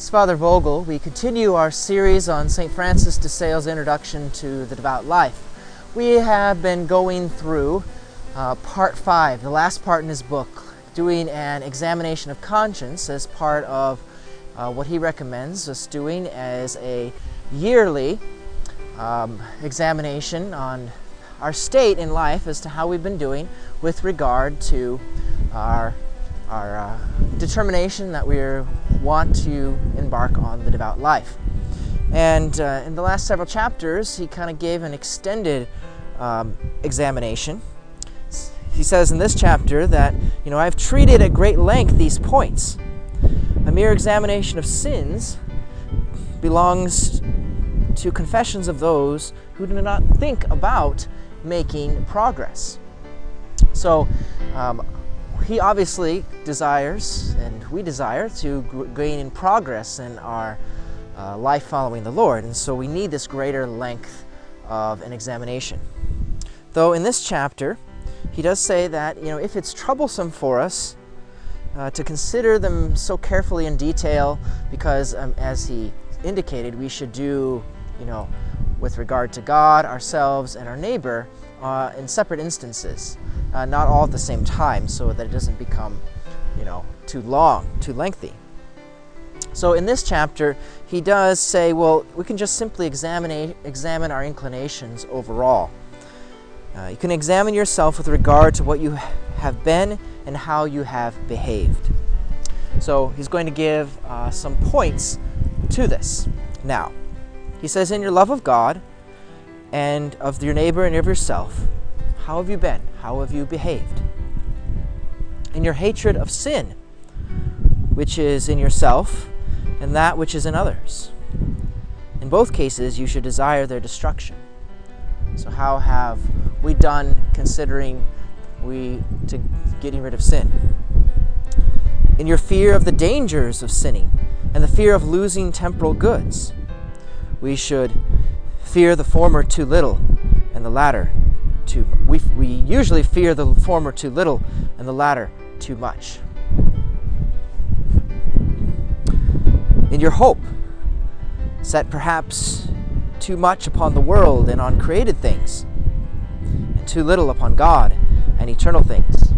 This is Father Vogel. We continue our series on St. Francis de Sales' Introduction to the Devout Life. We have been going through part 5, the last part in his book, doing an examination of conscience as part of what he recommends us doing as a yearly examination on our state in life as to how we've been doing with regard to our determination that we want to embark on the devout life. And in the last several chapters, he kind of gave an extended examination. He says in this chapter that, I've treated at great length these points. A mere examination of sins belongs to confessions of those who do not think about making progress. So, he obviously desires, and we desire, to gain in progress in our life following the Lord, and so we need this greater length of an examination. Though in this chapter, he does say that, if it's troublesome for us to consider them so carefully in detail, because as he indicated, we should do, with regard to God, ourselves, and our neighbor in separate instances. Not all at the same time, so that it doesn't become, too long, too lengthy. So in this chapter, he does say, well, we can just simply examine our inclinations overall. You can examine yourself with regard to what you have been and how you have behaved. So he's going to give some points to this. Now, he says, in your love of God and of your neighbor and of yourself, how have you been? How have you behaved? In your hatred of sin, which is in yourself, and that which is in others. In both cases, you should desire their destruction. So how have we done considering to getting rid of sin? In your fear of the dangers of sinning, and the fear of losing temporal goods, we should fear the former too little, and the latter too much. We usually fear the former too little and the latter too much. In your hope, set perhaps too much upon the world and on created things, and too little upon God and eternal things.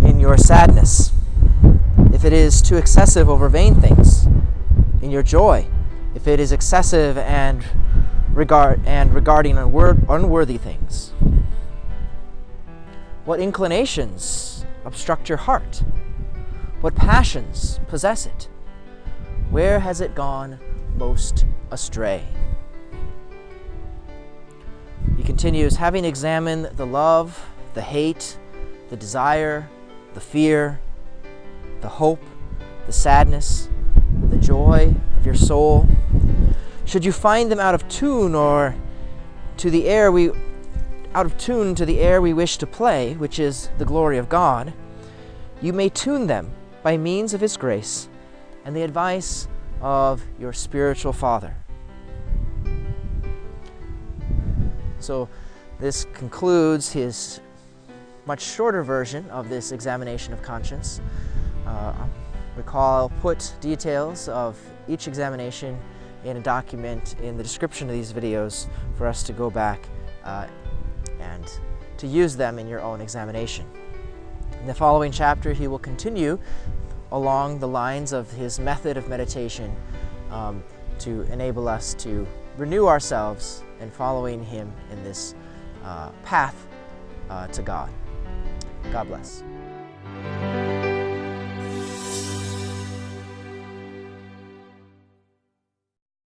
In your sadness, if it is too excessive over vain things. In your joy, if it is excessive and regarding unworthy things. What inclinations obstruct your heart? What passions possess it? Where has it gone most astray? He continues, having examined the love, the hate, the desire, the fear, the hope, the sadness, the joy of your soul, should you find them out of tune to the air we wish to play, which is the glory of God, you may tune them by means of His grace and the advice of your spiritual Father. So this concludes his much shorter version of this examination of conscience. Recall, I'll put details of each examination in a document in the description of these videos for us to go back and to use them in your own examination. In the following chapter, he will continue along the lines of his method of meditation to enable us to renew ourselves in following him in this path to God. God bless.